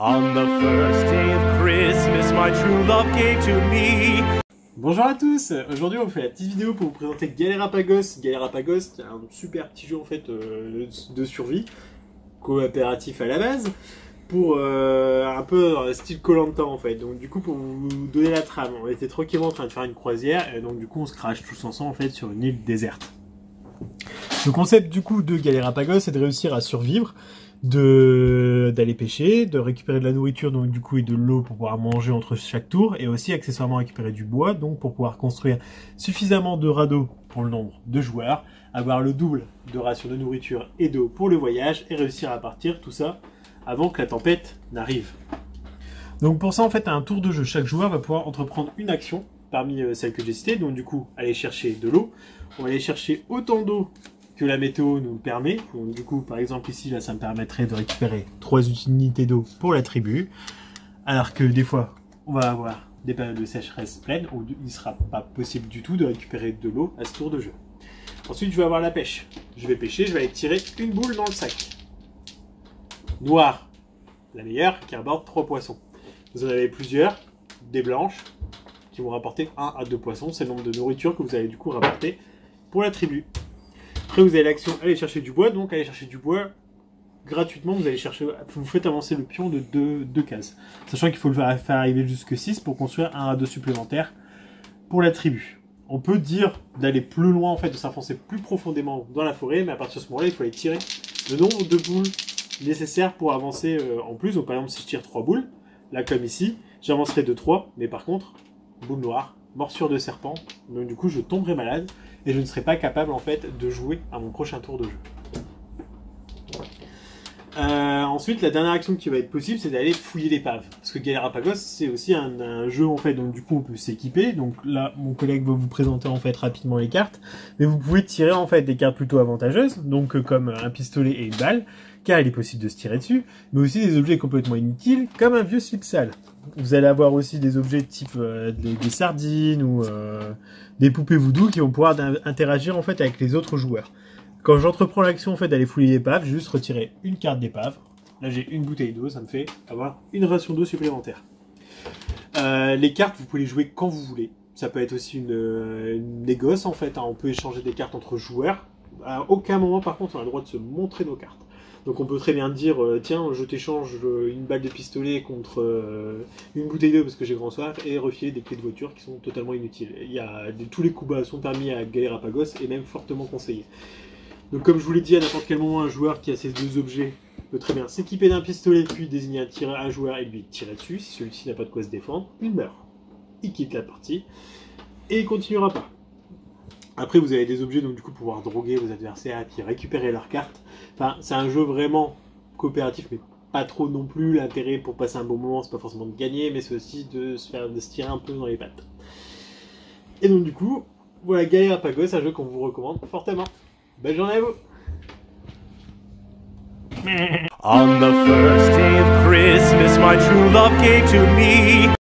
On the first day of Christmas, my true love gave to me. Bonjour à tous, aujourd'hui on fait la petite vidéo pour vous présenter Galerapagos. Galerapagos, c'est un super petit jeu en fait de survie, coopératif à la base, pour un peu style Koh-Lanta en fait. Donc du coup pour vous donner la trame, on était tranquillement en train de faire une croisière et donc du coup on se crache tous ensemble en fait sur une île déserte. Le concept du coup de Galerapagos c'est de réussir à survivre, d'aller pêcher, de récupérer de la nourriture donc du coup et de l'eau pour pouvoir manger entre chaque tour et aussi accessoirement récupérer du bois donc pour pouvoir construire suffisamment de radeaux pour le nombre de joueurs, avoir le double de ration de nourriture et d'eau pour le voyage et réussir à partir tout ça avant que la tempête n'arrive. Donc pour ça en fait à un tour de jeu chaque joueur va pouvoir entreprendre une action parmi celles que j'ai citées, donc du coup aller chercher de l'eau, on va aller chercher autant d'eau que la météo nous permet. Donc, du coup, par exemple ici, là, ça me permettrait de récupérer 3 unités d'eau pour la tribu. Alors que des fois, on va avoir des périodes de sécheresse pleines où il ne sera pas possible du tout de récupérer de l'eau à ce tour de jeu. Ensuite, je vais avoir la pêche. Je vais pêcher, je vais aller tirer une boule dans le sac. Noire, la meilleure, qui aborde 3 poissons. Vous en avez plusieurs, des blanches, qui vont rapporter 1 à 2 poissons. C'est le nombre de nourriture que vous allez du coup rapporter pour la tribu. Après, vous avez l'action aller chercher du bois, donc aller chercher du bois gratuitement. Vous faites avancer le pion de 2 cases, sachant qu'il faut le faire arriver jusque 6 pour construire un radeau supplémentaire pour la tribu. On peut dire d'aller plus loin, en fait, de s'enfoncer plus profondément dans la forêt, mais à partir de ce moment-là, il faut aller tirer le nombre de boules nécessaires pour avancer en plus. Donc, par exemple, si je tire 3 boules, là comme ici, j'avancerai de 3, mais par contre, boule noire, morsure de serpent, donc du coup, je tomberai malade. Et je ne serai pas capable en fait de jouer à mon prochain tour de jeu. Ensuite, la dernière action qui va être possible, c'est d'aller fouiller l'épave. Parce que Galerapagos, c'est aussi un jeu en fait, donc du coup on peut s'équiper. Donc là, mon collègue va vous présenter en fait rapidement les cartes. Mais vous pouvez tirer en fait des cartes plutôt avantageuses, donc comme un pistolet et une balle, car il est possible de se tirer dessus. Mais aussi des objets complètement inutiles, comme un vieux slip sale. Vous allez avoir aussi des objets type des sardines ou des poupées voodoo qui vont pouvoir interagir en fait avec les autres joueurs. Quand j'entreprends l'action en fait d'aller fouiller l'épave, j'ai juste retirer une carte d'épave. Là j'ai une bouteille d'eau, ça me fait avoir une ration d'eau supplémentaire. Les cartes, vous pouvez les jouer quand vous voulez. Ça peut être aussi une négoce en fait, hein. On peut échanger des cartes entre joueurs. À aucun moment par contre on a le droit de se montrer nos cartes. Donc on peut très bien dire, tiens, je t'échange une balle de pistolet contre une bouteille d'eau parce que j'ai grand soif, et refiler des clés de voiture qui sont totalement inutiles. Tous les coups bas sont permis à Galerapagos et même fortement conseillés. Donc comme je vous l'ai dit, à n'importe quel moment, un joueur qui a ces 2 objets peut très bien s'équiper d'un pistolet, puis désigner un joueur et lui tirer dessus. Si celui-ci n'a pas de quoi se défendre, il meurt. Il quitte la partie et il continuera pas. Après, vous avez des objets, donc du coup, pouvoir droguer vos adversaires et puis récupérer leurs cartes. Enfin, c'est un jeu vraiment coopératif, mais pas trop non plus. L'intérêt pour passer un bon moment, c'est pas forcément de gagner, mais c'est aussi de se tirer un peu dans les pattes. Et donc du coup, voilà, Galerapagos, un jeu qu'on vous recommande fortement. Belle journée à vous! On the first day of Christmas, my true love gave to me.